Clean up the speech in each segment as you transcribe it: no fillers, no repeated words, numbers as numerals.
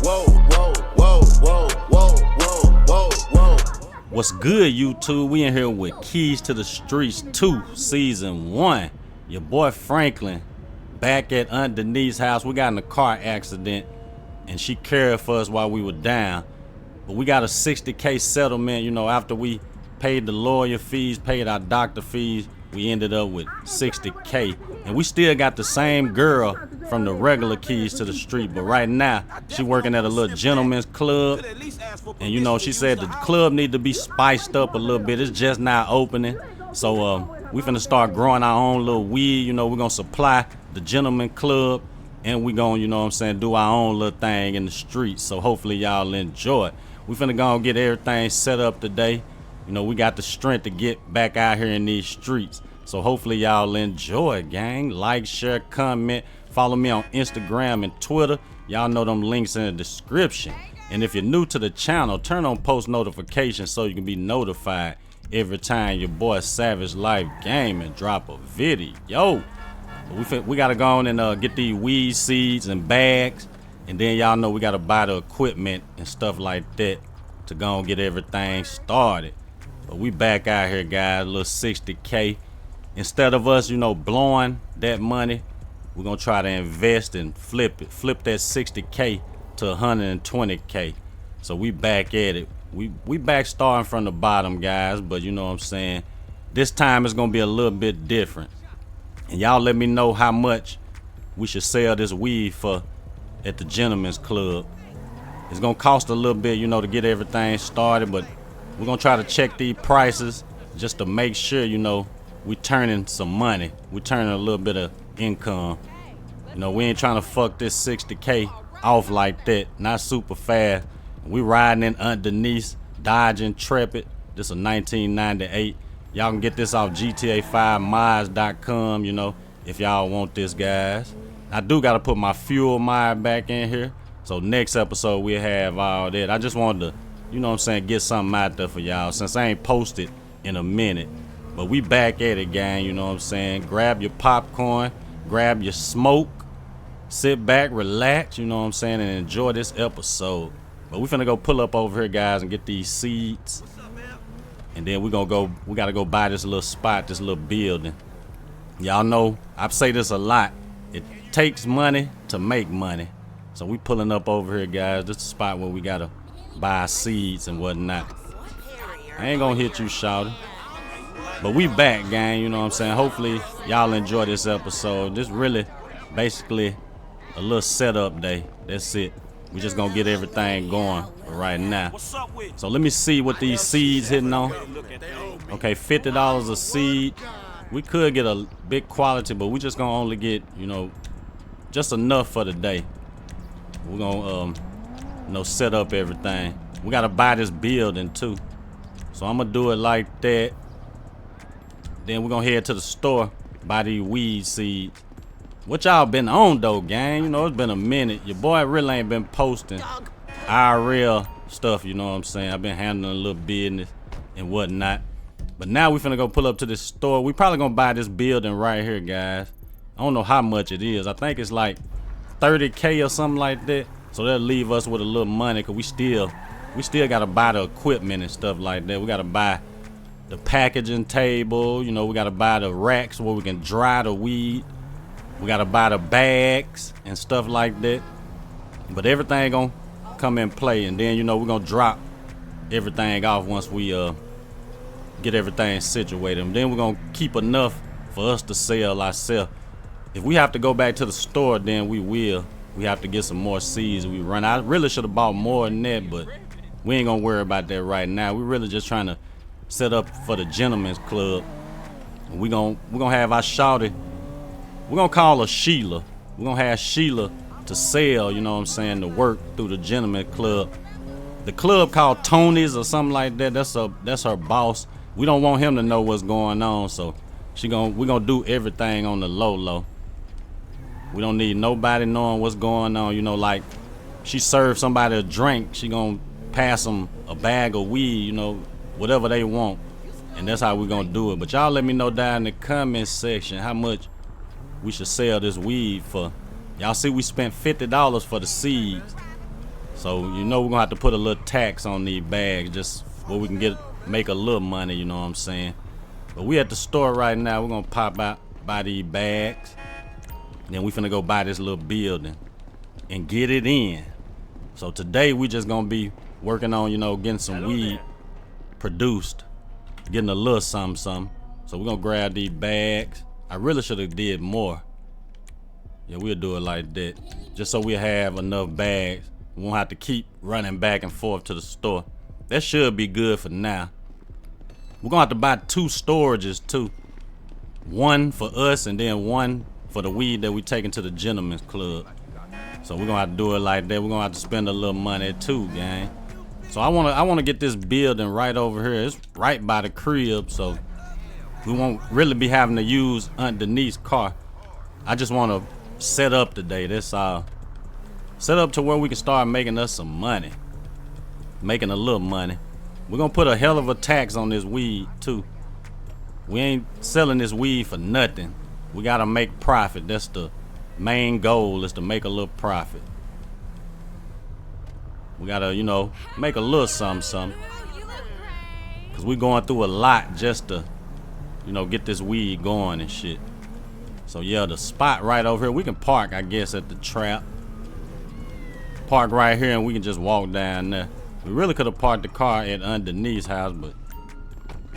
Whoa, whoa, whoa, whoa, whoa, whoa, whoa, whoa. What's good, YouTube? We in here with Keys to the Streets 2, Season 1. Your boy Franklin back at Aunt Denise's house. We got in a car accident and she cared for us while we were down. But we got a $60K settlement, you know, after we paid the lawyer fees, paid our doctor fees, we ended up with $60K. And we still got the same girl from the regular Keys to the Street, but right now she working at a little gentleman's club, and you know, she said the club need to be spiced up a little bit. It's just now opening, so we finna start growing our own little weed. You know, we're gonna supply the gentleman club, and we gonna, you know what I'm saying, do our own little thing in the streets. So hopefully y'all enjoy it. We finna go and get everything set up today. You know, we got the strength to get back out here in these streets. So hopefully y'all enjoy, gang. Like, share, comment. Follow me on Instagram and Twitter. Y'all know them links in the description. And if you're new to the channel, turn on post notifications so you can be notified every time your boy Savage Life Gaming drop a video. We gotta go on and get these weed seeds and bags. And then y'all know we gotta buy the equipment and stuff like that to go and get everything started. But we back out here, guys, a little $60K. Instead of us, you know, blowing that money, we're gonna try to invest and flip it. Flip that $60K to $120K. So we back at it. We back starting from the bottom, guys, but you know what I'm saying? This time it's gonna be a little bit different. And y'all let me know how much we should sell this weed for at the Gentleman's Club. It's gonna cost a little bit, you know, to get everything started, but we're gonna try to check these prices just to make sure, you know, we turning some money. We turning a little bit of income. You know, we ain't trying to fuck this $60K off like that. Not super fast. We riding in Aunt Denise, Dodge Intrepid. This is a 1998. Y'all can get this off gtav5mods.com, you know, if y'all want this, guys. I do gotta put my fuel mod back in here. So next episode we'll have all that. I just wanted to, you know what I'm saying, get something out there for y'all since I ain't posted in a minute. But we back at it, gang, you know what I'm saying? Grab your popcorn, grab your smoke, sit back, relax, you know what I'm saying, and enjoy this episode. But we finna go pull up over here, guys, and get these seeds. And then we gotta go buy this little spot, this little building. Y'all know, I say this a lot. It takes money to make money. So we pulling up over here, guys. This is the spot where we gotta buy seeds and whatnot. I ain't gonna hit you, shouting. But we back, gang, you know what I'm saying? Hopefully y'all enjoy this episode. This really basically a little setup day. That's it. We just gonna get everything going right now. So let me see what these seeds hitting on. Okay, $50 a seed. We could get a big quality, but we just gonna only get, you know, just enough for the day. We're gonna you know, set up everything. We gotta buy this building too. So I'm gonna do it like that. Then we're gonna head to the store, buy these weed seeds. What y'all been on though, gang? You know, it's been a minute. Your boy really ain't been posting IRL stuff, you know what I'm saying? I've been handling a little business and whatnot. But now we finna go pull up to this store. We probably gonna buy this building right here, guys. I don't know how much it is. I think it's like 30K or something like that. So that'll leave us with a little money, cause we still gotta buy the equipment and stuff like that. We gotta buy the packaging table, you know, we gotta buy the racks where we can dry the weed. We gotta buy the bags and stuff like that. But everything gonna come in play, and then, you know, we're gonna drop everything off once we get everything situated. And then we're gonna keep enough for us to sell ourselves. If we have to go back to the store, then we will. We have to get some more seeds. We run. I really should have bought more than that, but we ain't gonna worry about that right now. We really just trying to set up for the Gentleman's Club. And we gonna have our shawty. We're gonna call her Sheila. We're gonna have Sheila to sell, you know what I'm saying, to work through the Gentleman Club. The club called Tony's or something like that. That's her boss. We don't want him to know what's going on, so we're gonna do everything on the low. We don't need nobody knowing what's going on. You know, like she served somebody a drink, she gonna pass them a bag of weed, you know, whatever they want. And that's how we're gonna do it. But y'all let me know down in the comment section how much we should sell this weed for. Y'all see we spent $50 for the seeds. So you know we're gonna have to put a little tax on these bags just where we can make a little money, you know what I'm saying? But we at the store right now. We're gonna pop out, buy these bags. Then we finna go buy this little building and get it in. So today we just gonna be working on, you know, getting some weed produced, getting a little something. So we're gonna grab these bags. I really should have did more. Yeah, we'll do it like that. Just so we have enough bags. We won't have to keep running back and forth to the store. That should be good for now. We're gonna have to buy 2 storages too. One for us and then one for the weed that we taking to the gentleman's club. So we're gonna have to do it like that. We're gonna have to spend a little money too, gang. So I wanna get this building right over here. It's right by the crib, so we won't really be having to use Aunt Denise's car. I just wanna set up today, that's all. Set up to where we can start making us some money. Making a little money. We're gonna put a hell of a tax on this weed too. We ain't selling this weed for nothing. We gotta make profit. That's the main goal, is to make a little profit. We gotta, you know, make a little something. Cause we going through a lot just to, you know, get this weed going and shit. So yeah, the spot right over here, we can park, I guess, at the trap. Park right here and we can just walk down there. We really could have parked the car at Aunt Denise's house, but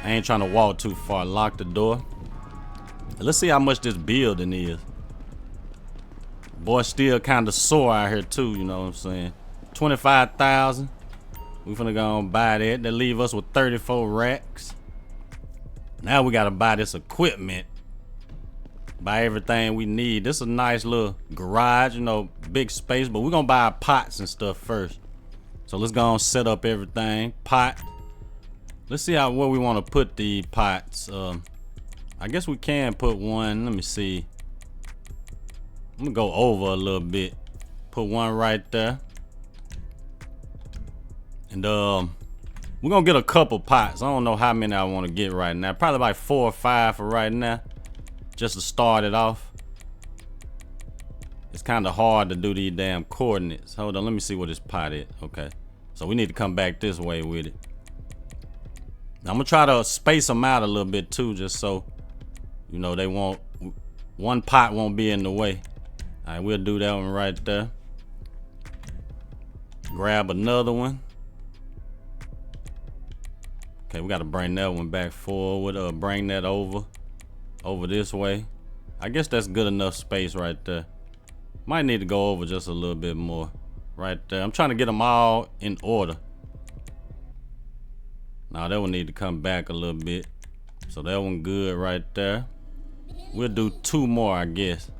I ain't trying to walk too far. Lock the door. Let's see how much this building is. Boy, still kind of sore out here too, you know what I'm saying? 25,000. We finna go and buy that. They leave us with 34 racks. Now we gotta buy this equipment. Buy everything we need. This is a nice little garage, you know, big space, but we're gonna buy pots and stuff first. So let's go and set up everything. Pot. Let's see where we want to put the pots. I guess we can put one. Let me see. I'm gonna go over a little bit. Put one right there. And we're gonna get a couple pots. I don't know how many I want to get right now. Probably like 4 or 5 for right now, just to start it off. It's kind of hard to do these damn coordinates. Hold on, let me see what this pot is. Okay, so we need to come back this way with it. Now, I'm gonna try to space them out a little bit too, just so, you know, they won't, one pot won't be in the way. All right, we'll do that one right there. Grab another one. Okay, we gotta bring that one back forward, bring that over this way. I guess that's good enough space right there. Might need to go over just a little bit more right there. I'm trying to get them all in order. Now that one need to come back a little bit. So that one good right there. We'll do 2 more, I guess.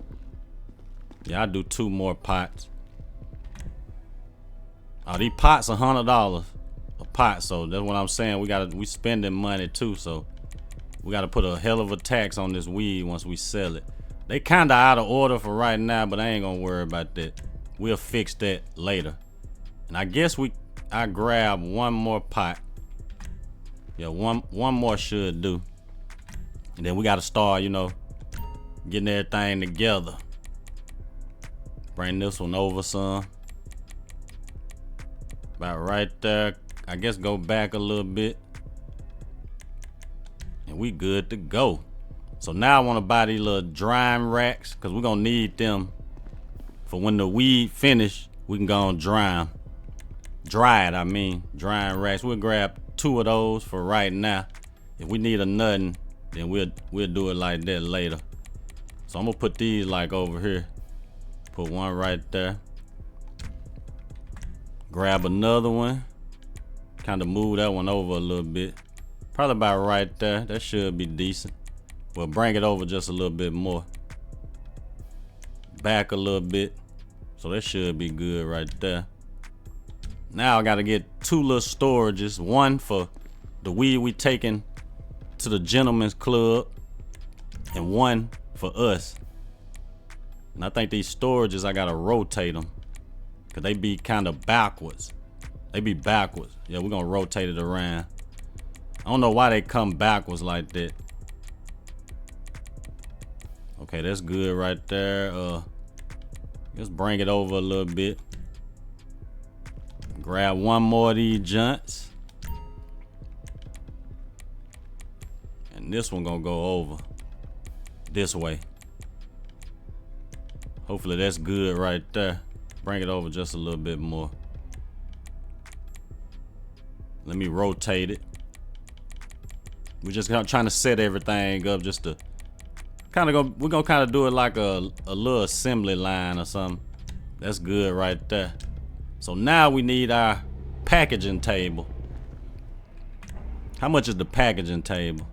Yeah, I'll do 2 more pots. Oh, these pots are $100 a pot, so that's what I'm saying. We spending money too, so we gotta put a hell of a tax on this weed once we sell it. They kinda out of order for right now, but I ain't gonna worry about that. We'll fix that later. And I guess I grab 1 more pot. Yeah, one more should do. And then we gotta start, you know, getting everything together. Bring this one over some. About right there. I guess go back a little bit. And we good to go. So now I want to buy these little drying racks, because we're going to need them for when the weed finish. We can go and dry them. Dry it, I mean. Drying racks. We'll grab 2 of those for right now. If we need a nothing, then we'll do it like that later. So I'm going to put these like over here. Put one right there. Grab another one. Kind of move that one over a little bit. Probably about right there. That should be decent. We'll bring it over just a little bit more. Back a little bit. So that should be good right there. Now I gotta get 2 little storages. One for the weed we taking to the gentleman's club. And one for us. And I think these storages, I gotta rotate them. Cause they be kind of backwards. They be backwards. Yeah, we're gonna rotate it around. I don't know why they come backwards like that. Okay, that's good right there. Just bring it over a little bit. Grab one more of these junts. And this one gonna go over this way. Hopefully that's good right there. Bring it over just a little bit more. Let me rotate it. We're just trying to set everything up just to we're gonna kind of do it like a little assembly line or something. That's good right there. So now we need our packaging table. How much is the packaging table?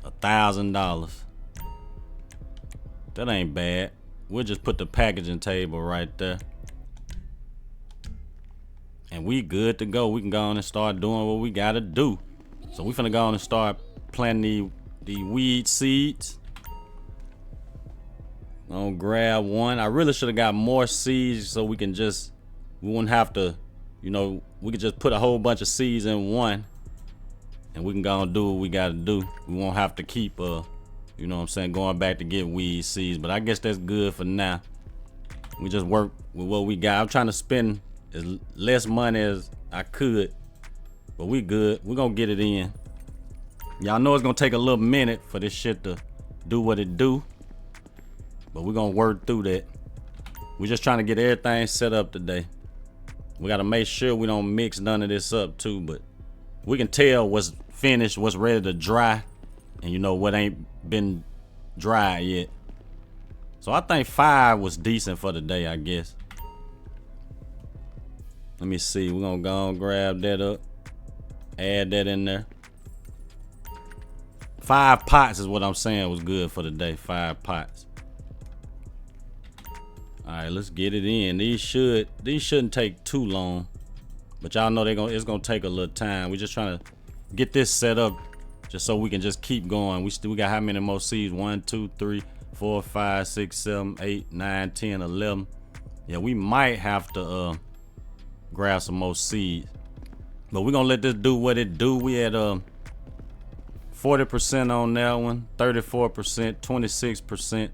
$1,000. That ain't bad. We'll just put the packaging table right there. And we good to go. We can go on and start doing what we gotta do. So we finna go on and start planting the weed seeds. Gonna grab one. I really should have got more seeds so we wouldn't have to, we could just put a whole bunch of seeds in one and we can go and do what we gotta do. We won't have to keep, going back to get weed seeds. But I guess that's good for now. We just work with what we got. I'm trying to spend as less money as I could, but we good. We're gonna get it in. Y'all know it's gonna take a little minute for this shit to do what it do, but we're gonna work through that. We're just trying to get everything set up today. We gotta make sure we don't mix none of this up too, but we can tell what's finished, what's ready to dry, and what ain't been dry yet. So I think 5 was decent for today, I guess. Let me see. We're gonna go and grab that up. Add that in there. 5 pots is what I'm saying was good for today. 5 pots. All right, let's get it in. These shouldn't take too long, but y'all know it's gonna take a little time. We're just trying to get this set up just so we can just keep going. We got how many more seeds? 1, 2, 3, 4, 5, 6, 7, 8, 9, 10, 11. Yeah, we might have to grab some more seeds, but we're gonna let this do what it do. We had 40% on that one, 34%, 26%,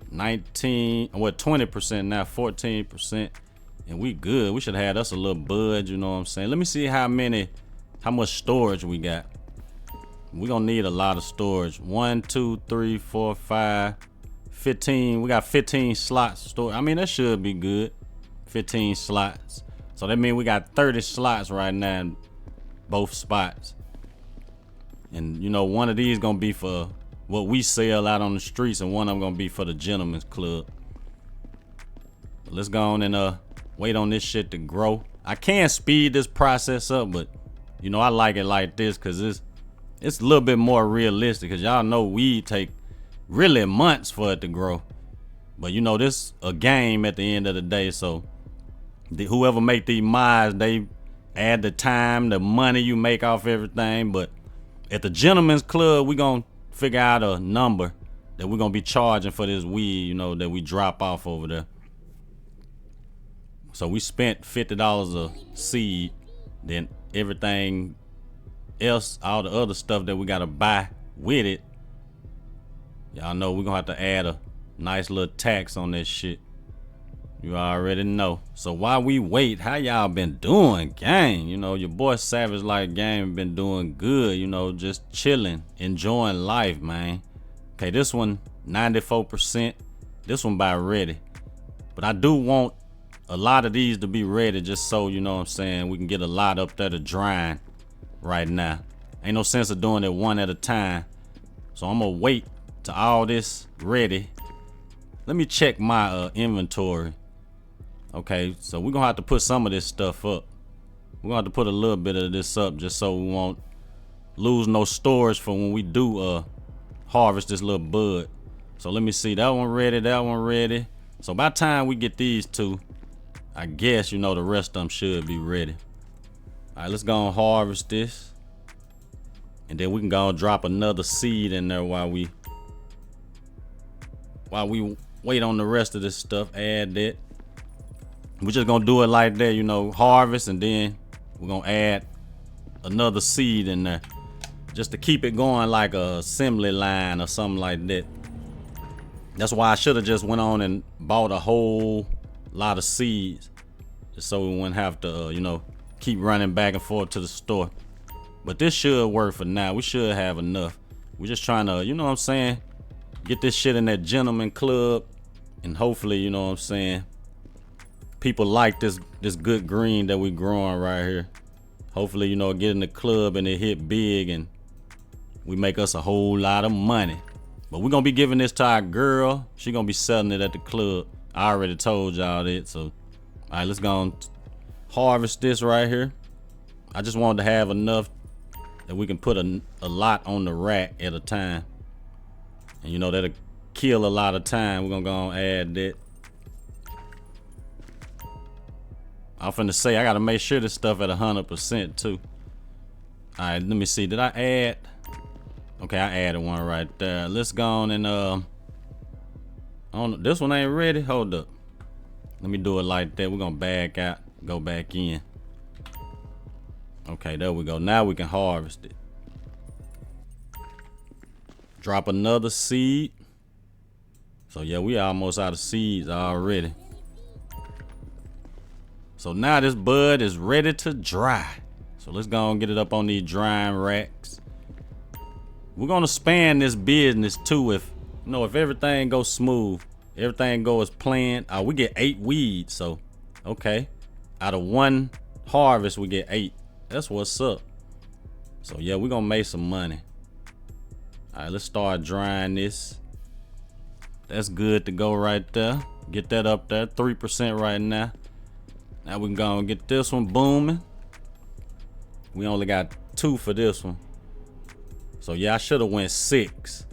20% now, 14%, and we good. We should have had us a little bud, you know what I'm saying? Let me see how much storage we got. We're gonna need a lot of storage. 1, 2, 3, 4, 5, 15. We got 15 slots stored. I mean, that should be good. 15 slots. So that means we got 30 slots right now in both spots. And one of these gonna be for what we sell out on the streets, and one of them gonna be for the gentleman's club. But let's go on and wait on this shit to grow. I can speed this process up, but I like it like this because it's a little bit more realistic, because y'all know weed take really months for it to grow. But this a game at the end of the day, so whoever make these mods, they add the time, the money you make off everything. But at the gentleman's club, we gonna figure out a number that we're gonna be charging for this weed, that we drop off over there. So we spent $50 a seed, then everything else, all the other stuff that we gotta buy with it, y'all know we're gonna have to add a nice little tax on this shit. You already know. So while we wait, how y'all been doing, gang? Your boy Savage Life Game been doing good, just chilling, enjoying life, man. Okay, this one 94%. This one about ready. But I do want a lot of these to be ready, just so we can get a lot up there to drying right now. Ain't no sense of doing it one at a time. So I'm gonna wait till all this ready. Let me check my inventory. Okay, so we're gonna have to put some of this stuff up. We're gonna have to put a little bit of this up just so we won't lose no storage for when we do harvest this little bud. So let me see, that one ready, that one ready. So by the time we get these two, I guess the rest of them should be ready. All right, let's go and harvest this, and then we can go and drop another seed in there while we wait on the rest of this stuff. Add that. We're just gonna do it like that, harvest, and then we're gonna add another seed in there just to keep it going like a assembly line or something like that. That's why I should have just went on and bought a whole lot of seeds just so we wouldn't have to, you know, keep running back and forth to the store. But this should work for now. We should have enough. We're just trying to, you know what I'm saying, get this shit in that gentleman club, and hopefully, you know what I'm saying, people like this good green that we growing right here. Hopefully, you know, get in the club and it hit big and we make us a whole lot of money. But we're gonna be giving this to our girl. She gonna be selling it at the club. I already told y'all that. So, all right, let's go and harvest this right here. I just wanted to have enough that we can put a lot on the rack at a time. And you know, that'll kill a lot of time. We're gonna go and add that. I'm finna say I gotta make sure this stuff at 100% too. All right, let me see. Did I add? Okay, I added one right there. Let's go on and I don't know, this one ain't ready. Hold up. Let me do it like that. We're gonna back out, go back in. Okay, there we go. Now we can harvest it. Drop another seed. So yeah, we almost out of seeds already. So now this bud is ready to dry. So let's go and get it up on these drying racks. We're gonna span this business too. If you know, if everything goes smooth, everything goes as planned. We get 8 weeds. So okay, out of 1 harvest we get 8. That's what's up. So yeah, we're gonna make some money. All right, let's start drying this. That's good to go right there. Get that up there, 3% right now. Now we can go and get this one booming. We only got 2 for this one. So yeah, I should have went 6.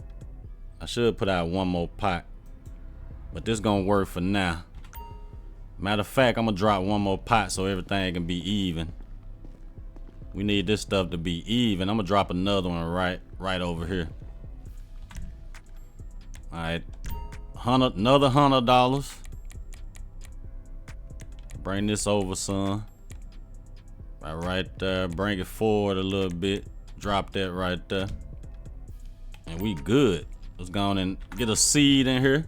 I should put out 1 more pot. But this gonna work for now. Matter of fact, I'm gonna drop 1 more pot so everything can be even. We need this stuff to be even. I'm gonna drop another one right over here. All right, another $100. Bring this over, son. Right there. Bring it forward a little bit. Drop that right there. And we good. Let's go on and get a seed in here.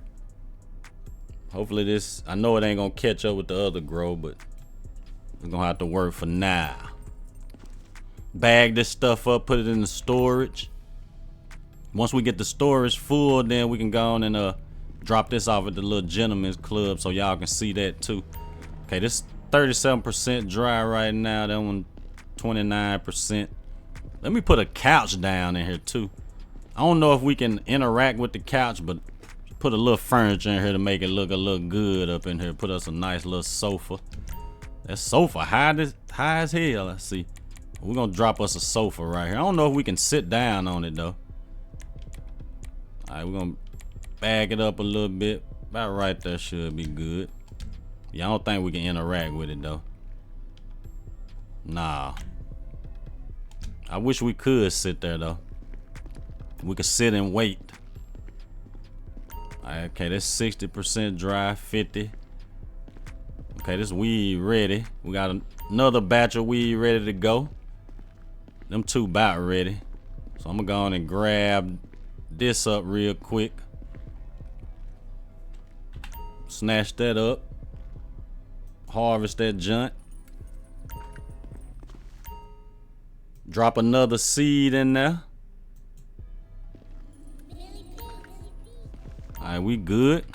Hopefully this, I know it ain't gonna catch up with the other grow, but it's gonna have to work for now. Bag this stuff up, put it in the storage. Once we get the storage full, then we can go on and drop this off at the little gentleman's club so y'all can see that too. Okay, this 37% dry right now. That one 29%. Let me put a couch down in here too. I don't know if we can interact with the couch, but put a little furniture in here to make it look a little good up in here. Put us a nice little sofa. That sofa high as hell. Let's see. We're gonna drop us a sofa right here. I don't know if we can sit down on it though. All right, we're gonna bag it up a little bit. About right there should be good. Yeah, I don't think we can interact with it though. Nah. I wish we could sit there though. We could sit and wait. All right, okay, that's 60% dry, 50. Okay, this weed ready. We got another batch of weed ready to go. Them 2 about ready. So I'm gonna go on and grab this up real quick. Snatch that up. Harvest that junk. Drop another seed in there. Alright, we good.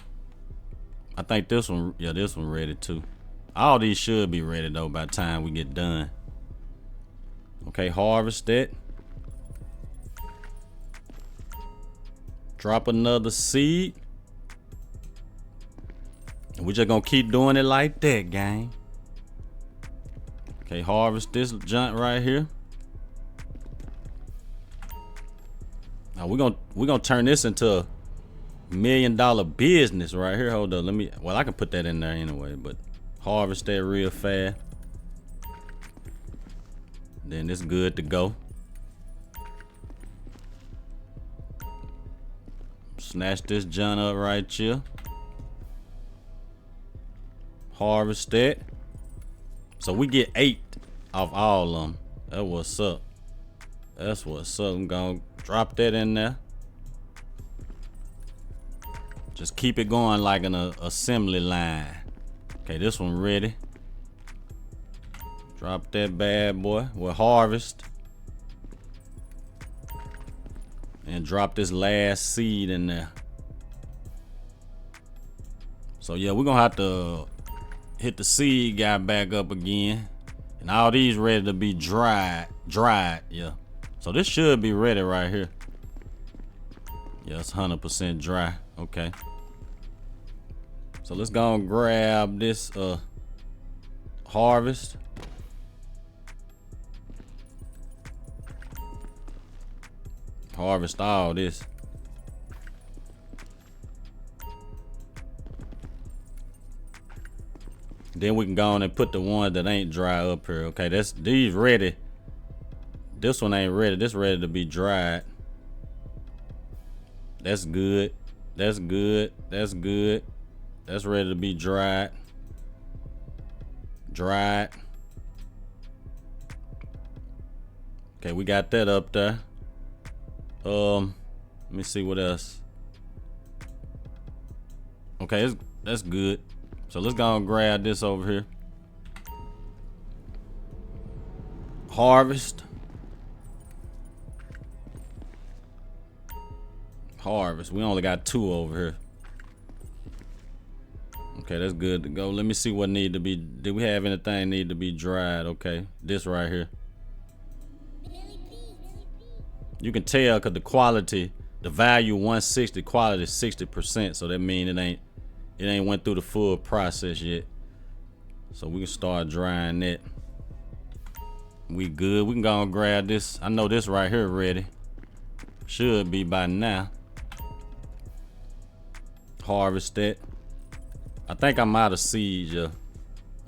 I think this one, yeah, this one ready too. All these should be ready though by the time we get done. Okay, harvest that. Drop another seed. And we just gonna keep doing it like that, gang. Okay, harvest this junk right here. Now we're gonna turn this into a $1 million business right here. Hold up, well, I can put that in there anyway, but harvest that real fast. Then it's good to go. Snatch this junk up right here. Harvest that. So we get 8 off all of them. That's what's up. That's what's up. I'm gonna drop that in there. Just keep it going like an assembly line. Okay, this one ready. Drop that bad boy. We'll harvest. And drop this last seed in there. So yeah, we're gonna have to hit the seed guy back up again. And all these ready to be dried, yeah. So this should be ready right here. Yeah, it's 100% dry, okay. So let's go and grab this harvest. Harvest all this. Then we can go on and put the one that ain't dry up here. Okay, these ready. This one ain't ready. This ready to be dried. That's good. That's good. That's good. That's ready to be dried. Dried. Okay, we got that up there. Let me see what else. Okay, that's good. So let's go and grab this over here. Harvest. Harvest. We only got 2 over here. Okay, that's good to go. Let me see what need to be. Did we have anything need to be dried? Okay, this right here. You can tell because the quality, the value 160, quality 60%. So that means it ain't went through the full process yet. So we can start drying that. We good. We can go and grab this. I know this right here ready. Should be by now. Harvest that. I think I'm out of seeds, yeah.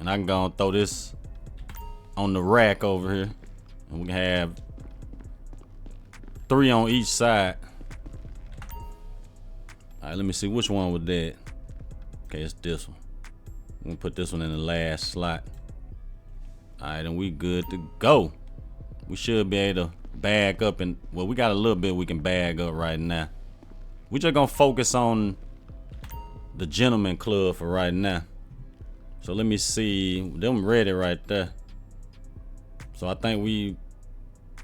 And I can go and throw this on the rack over here. And we can have 3 on each side. All right, let me see which one was that. Okay, it's this one. I'm gonna put this one in the last slot. All right, and we good to go. We should be able to bag up, and well, we got a little bit we can bag up right now. We just gonna focus on the gentleman club for right now. So let me see, them ready right there. So I think we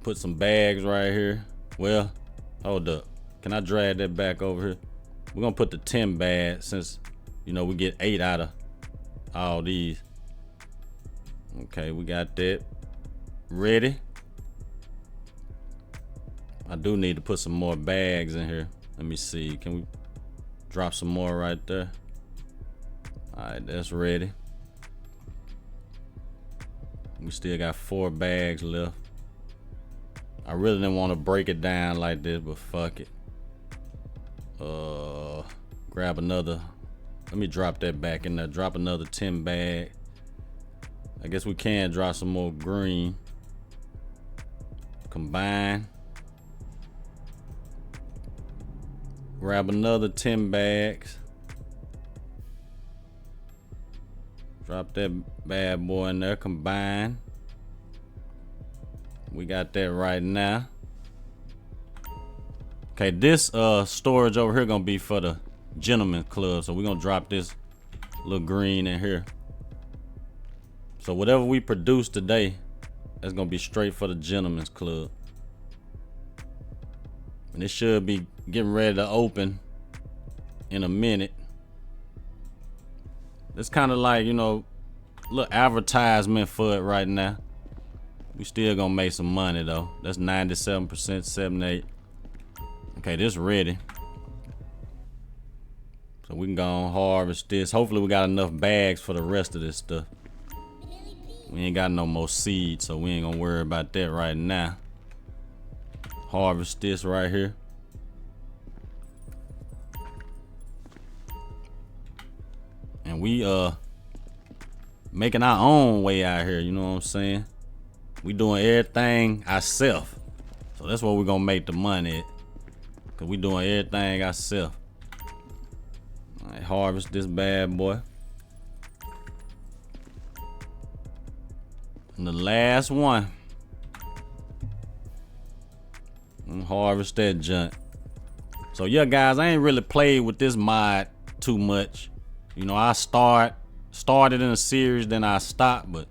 put some bags right here. Well, hold up. Can I drag that back over here? We're gonna put the 10 bags since, you know, we get 8 out of all these. Okay, we got that ready. I do need to put some more bags in here. Let me see, can we drop some more right there? All right, that's ready. We still got 4 bags left. I really didn't want to break it down like this, but fuck it. Grab another. Let me drop that back in there. Drop another 10 bag. I guess we can drop some more green. Combine. Grab another 10 bags. Drop that bad boy in there. Combine. We got that right now. Okay, this storage over here gonna be for the gentleman club. So we're gonna drop this little green in here. So whatever we produce today, that's gonna be straight for the gentleman's club. And it should be getting ready to open in a minute. It's kind of like, you know, little advertisement for it right now. We still gonna make some money though. That's 97%, 78. Okay, this ready. So we can go and harvest this. Hopefully we got enough bags for the rest of this stuff. We ain't got no more seeds, so we ain't gonna worry about that right now. Harvest this right here. And we making our own way out here, you know what I'm saying? We doing everything ourselves. So that's where we're gonna make the money at. Cause we doing everything ourselves. All right, harvest this bad boy. And the last one. And harvest that junk. So yeah, guys, I ain't really played with this mod too much. You know, I started in a series, then I stopped, but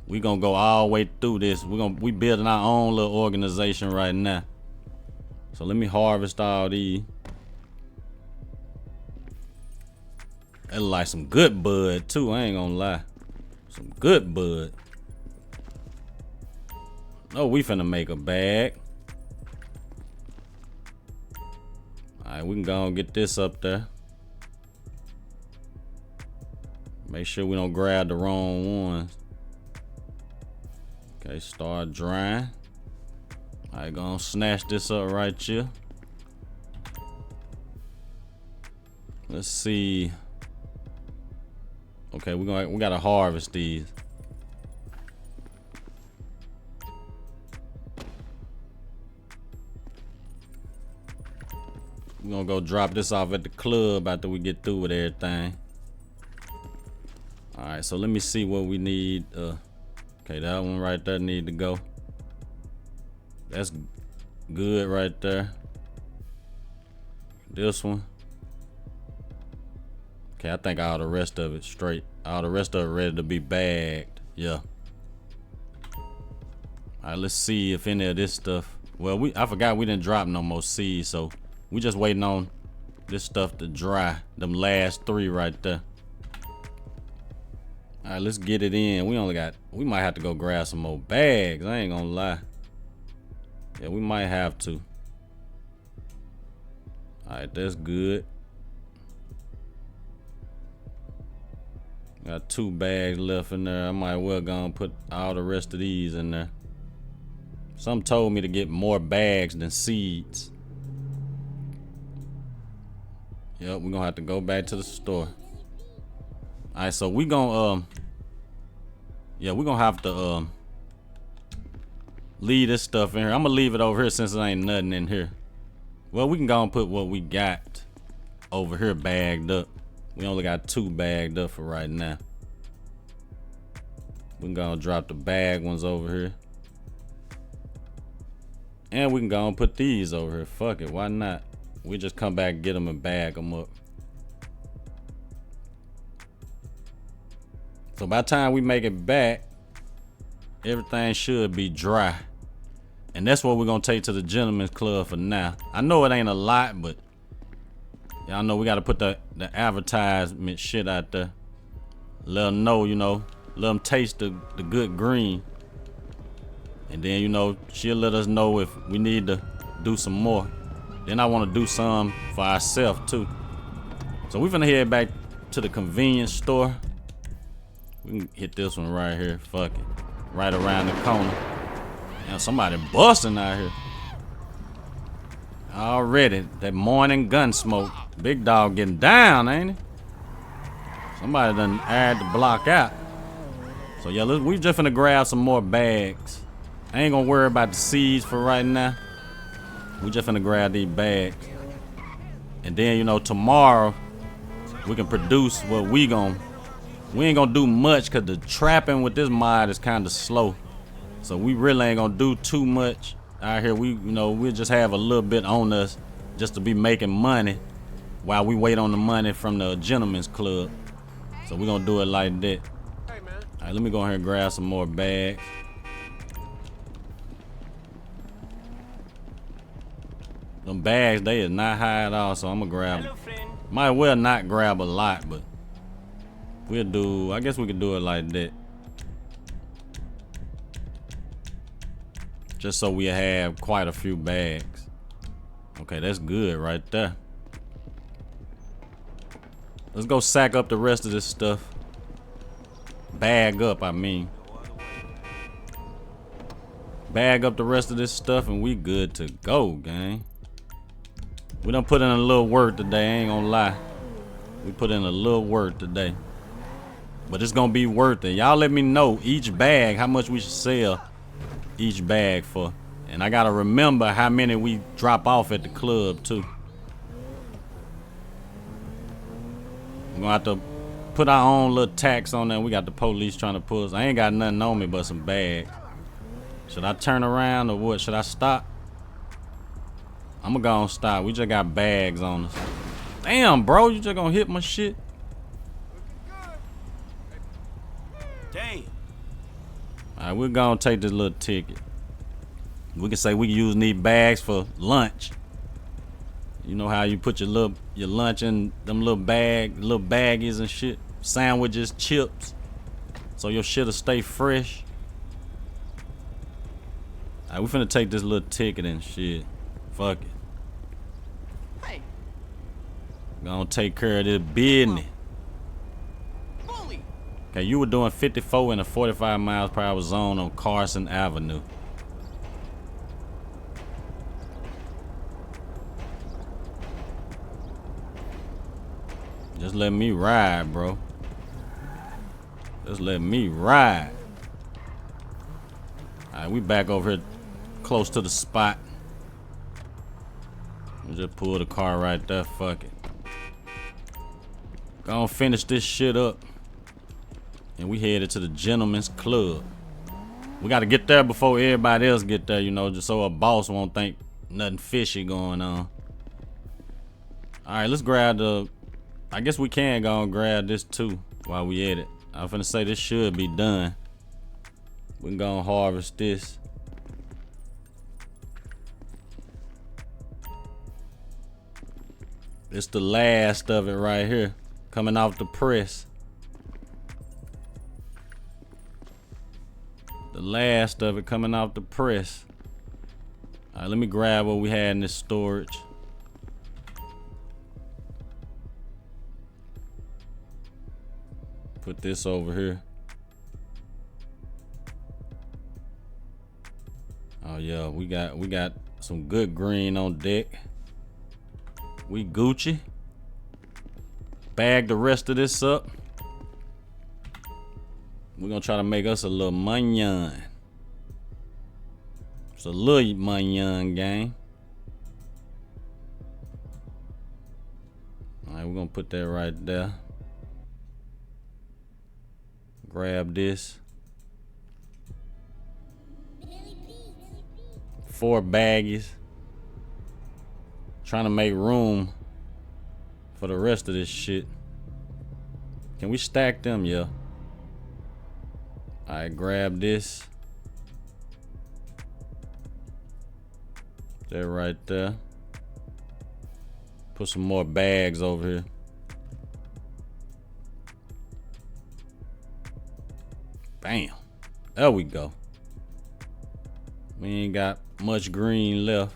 We gonna go all the way through this. We building our own little organization right now. So let me harvest all these. That look like some good bud too, I ain't gonna lie. Some good bud. Oh, we finna make a bag. Alright, we can go and get this up there. Make sure we don't grab the wrong ones. Okay, start drying. Alright, gonna snatch this up right here. Let's see. Okay, we gotta harvest these. We're gonna go drop this off at the club after we get through with everything. Alright, so let me see what we need. Okay, that one right there need to go. That's good right there. This one. Okay, I think all the rest of it straight. All the rest of it ready to be bagged. Yeah. Alright, let's see if any of this stuff. Well, I forgot we didn't drop no more seeds, so we just waiting on this stuff to dry. Them last 3 right there. Alright, let's get it in. We might have to go grab some more bags. I ain't gonna lie. Yeah, we might have to. Alright, that's good. Got 2 bags left in there. I might well go and put all the rest of these in there. Some told me to get more bags than seeds. Yep, we're gonna have to go back to the store. Alright, so we gonna we're gonna have to leave this stuff in here. I'm gonna leave it over here since there ain't nothing in here. Well, we can go and put what we got over here bagged up. We only got 2 bagged up for right now. We can go and drop the bag ones over here. And we can go and put these over here. Fuck it, why not? We just come back and get them and bag them up. So by the time we make it back, everything should be dry. And that's what we're gonna take to the gentleman's club for now. I know it ain't a lot, but y'all know we gotta put the advertisement shit out there. Let them know, you know, let them taste the good green. And then, you know, she'll let us know if we need to do some more. Then I want to do some for ourselves too. So we finna head back to the convenience store. We can hit this one right here. Fuck it. Right around the corner. Now somebody busting out here. Already, that morning gun smoke. Big dog getting down, ain't he? Somebody done aired the block out. So yeah, we just finna grab some more bags. I ain't gonna worry about the seeds for right now. We just finna grab these bags. And then, you know, tomorrow we can produce what we ain't gonna do much cause the trapping with this mod is kinda slow. So we really ain't gonna do too much out here. We'll just have a little bit on us just to be making money while we wait on the money from the gentleman's club. So we're gonna do it like that. Hey, man. All right, let me go ahead and grab some more bags. Them bags, they is not high at all, so I'm gonna grab them. Might well not grab a lot, but I guess we could do it like that. Just so we have quite a few bags. Okay, that's good right there. Let's go sack up the rest of this stuff. Bag up, I mean. Bag up the rest of this stuff and we good to go, gang. We done put in a little work today, I ain't gonna lie. We put in a little work today. But it's gonna be worth it. Y'all let me know each bag, how much we should sell each bag for. And I gotta remember how many we drop off at the club too. We're gonna have to put our own little tax on there. We got the police trying to pull us. I ain't got nothing on me but some bags. Should I turn around or what? Should I stop? I'm gonna go and stop. We just got bags on us. Damn, bro, you just gonna hit my shit? Dang. Alright, we're gonna take this little ticket. We can say we can use these bags for lunch. You know how you put your lunch in them little baggies and shit, sandwiches, chips, so your shit'll stay fresh. Alright, we finna take this little ticket and shit. Fuck it. Hey. Gonna take care of this business. Bully. Okay, you were doing 54 in a 45 miles per hour zone on Carson Avenue. Just let me ride, bro. Just let me ride. Alright, we back over here close to the spot. We just pull the car right there, fuck it. Gonna finish this shit up. And we headed to the Gentleman's Club. We gotta get there before everybody else get there, you know, just so a boss won't think nothing fishy going on. Alright, let's grab the... I guess we can go and grab this too while we at it. I'm finna say this should be done. We can go and harvest this. It's the last of it right here, coming off the press. The last of it coming off the press. All right, let me grab what we had in this storage. Put this over here. Oh yeah, we got some good green on deck. We Gucci. Bag the rest of this up. We're gonna try to make us a little mignon. It's a little mignon gang. Alright, we're gonna put that right there. Grab this. 4 baggies. Trying to make room for the rest of this shit. Can we stack them? Yeah. Alright, grab this. That right there. Put some more bags over here. Bam. There we go. We ain't got much green left.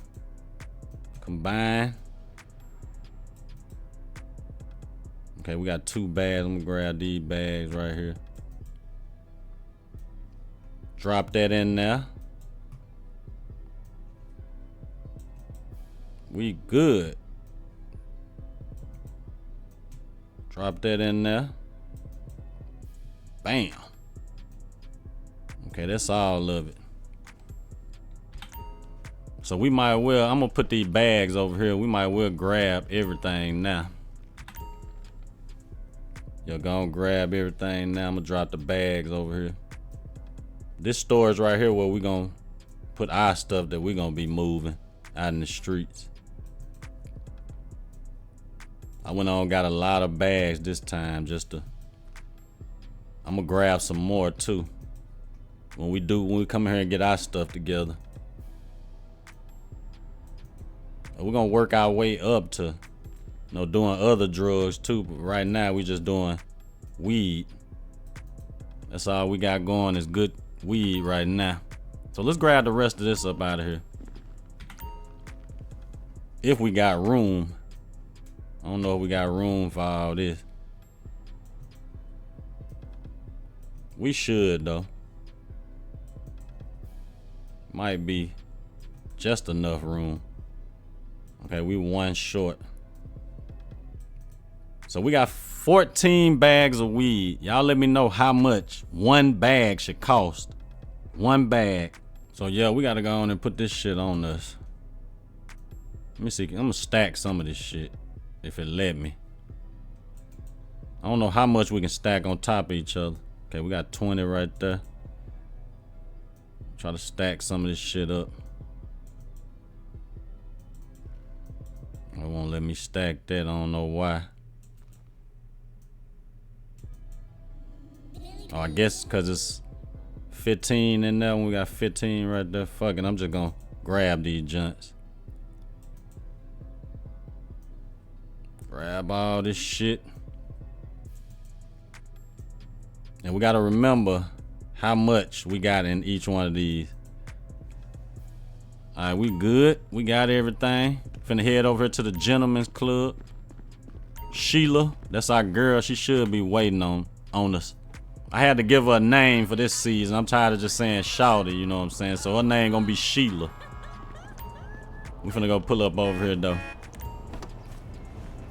Combine. Okay, we got 2 bags. I'm gonna grab these bags right here. Drop that in there. We good. Drop that in there. Bam. Okay, that's all of it. So we might well, I'm gonna put these bags over here. We might well grab everything now. You're gonna grab everything now. I'm gonna drop the bags over here. This storage right here where we gonna put our stuff that we gonna be moving out in the streets. I went on, got a lot of bags this time just to, I'm gonna grab some more too. When we come here and get our stuff together. We're gonna work our way up to, doing other drugs too. But right now we just doing weed. That's all we got going is good weed right now. So let's grab the rest of this up out of here. If we got room. I don't know if we got room for all this. We should though. Might be just enough room. Okay, we 1 short. So we got 14 bags of weed. Y'all let me know how much 1 bag should cost. 1 bag. So yeah, we gotta go on and put this shit on us. Let me see. I'm gonna stack some of this shit if it let me. I don't know how much we can stack on top of each other. Okay, we got 20 right there. Try to stack some of this shit up. It won't let me stack that. I don't know why. Oh, I guess because it's 15 in there when we got 15 right there. Fuck it, I'm just gonna grab these junks. Grab all this shit. And we gotta remember how much we got in each one of these. All right, we good. We got everything. Finna head over here to the gentleman's club. Sheila, that's our girl. She should be waiting on us. I had to give her a name for this season. I'm tired of just saying Shawty, you know what I'm saying? So her name gonna be Sheila. We finna go pull up over here though.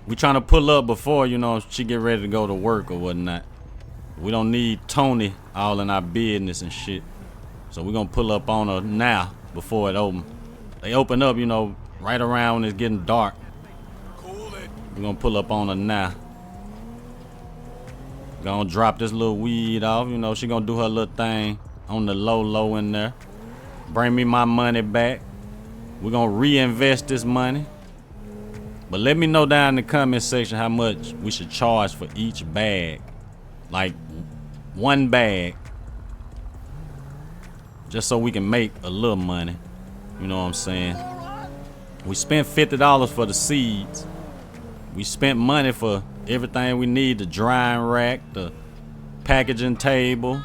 We trying to pull up before, you know, she get ready to go to work or whatnot. We don't need Tony all in our business and shit. So we gonna pull up on her now before it open. They open up, you know, right around when it's getting dark. We gonna pull up on her now. Gonna drop this little weed off, you know, she gonna do her little thing on the low in there. Bring me my money back. We're gonna reinvest this money. But let me know down in the comment section how much we should charge for each bag. Like one bag. Just so we can make a little money. You know what I'm saying? We spent $50 for the seeds. We spent money for everything we need. The drying rack, the packaging table,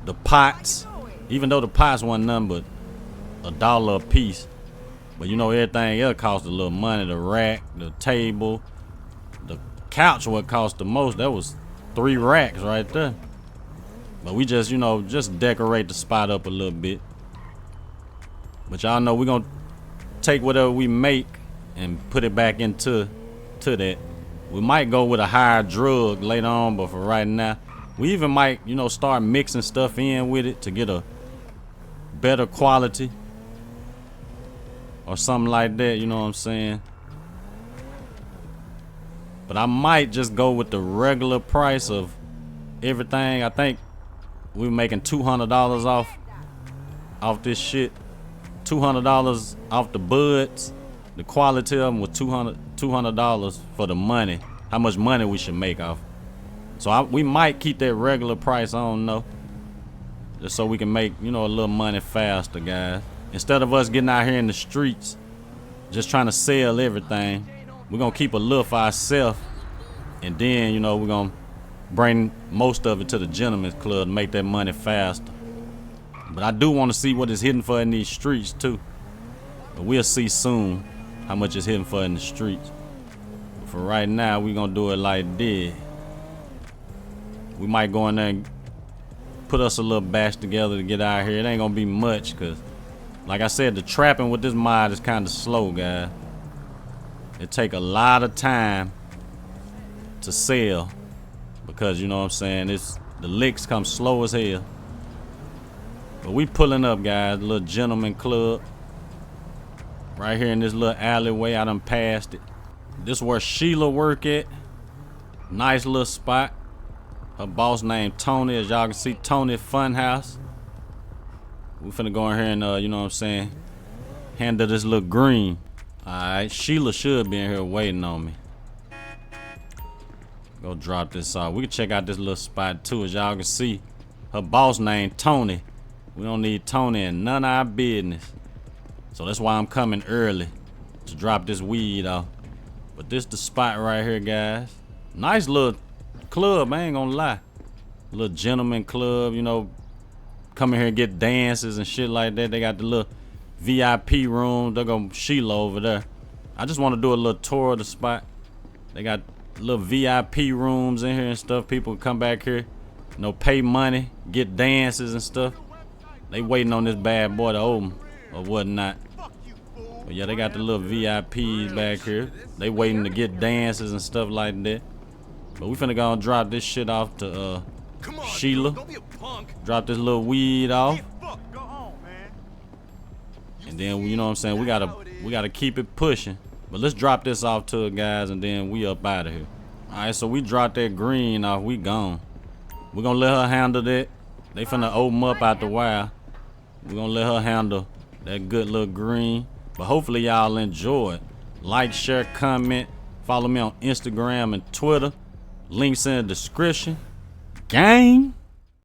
the pots. Even though the pots wasn't nothing but $1 a piece. But you know everything else cost a little money. The rack, the table, the couch what cost the most. That was 3 racks right there. But we just, you know, just decorate the spot up a little bit. But y'all know we're gonna take whatever we make and put it back into that. We might go with a higher drug later on, but for right now, we even might, you know, start mixing stuff in with it to get a better quality. Or something like that, you know what I'm saying? But I might just go with the regular price of everything. I think we're making $200 off this shit. $200 off the buds. The quality of them was $200 for the money. How much money we should make off. So we might keep that regular price, I don't know. Just so we can make, you know, a little money faster, guys. Instead of us getting out here in the streets, just trying to sell everything, we're gonna keep a little for ourselves, and then, you know, we're gonna bring most of it to the gentleman's club to make that money faster. But I do want to see what it's hitting for in these streets too. But we'll see soon how much it's hitting for in the streets. But for right now, we're gonna do it like this. We might go in there and put us a little batch together to get out here. It ain't gonna be much, cause like I said, the trapping with this mod is kind of slow, guys. It take a lot of time to sell because, you know what I'm saying, the licks come slow as hell. But we pulling up, guys. Little gentleman club right here in this little alleyway. I done passed it. This where Sheila work at. Nice little spot. Her boss named Tony. As y'all can see, Tony Funhouse. We finna go in here and, you know what I'm saying, handle this little green. Alright, Sheila should be in here waiting on me. Go drop this off. We can check out this little spot too. As y'all can see, her boss named Tony. We don't need Tony in none of our business. So that's why I'm coming early to drop this weed off. But this the spot right here, guys. Nice little club, I ain't gonna lie. Little gentleman club, you know. Come in here and get dances and shit like that. They got the little VIP room. They're gonna Sheila over there. I just want to do a little tour of the spot. They got little VIP rooms in here and stuff. People come back here, you know, pay money, get dances and stuff. They waiting on this bad boy to open or whatnot. But yeah, they got the little VIPs back here. They waiting to get dances and stuff like that. But we finna go and drop this shit off to Sheila. Drop this little weed off. And then, you know what I'm saying, we gotta keep it pushing. But let's drop this off to her, guys, and then we up out of here. Alright, so we dropped that green off, we gone. We're gonna let her handle that. They finna open up out the wire. We're gonna let her handle that good little green. But hopefully y'all enjoy it. Like, share, comment. Follow me on Instagram and Twitter. Links in the description. Gang.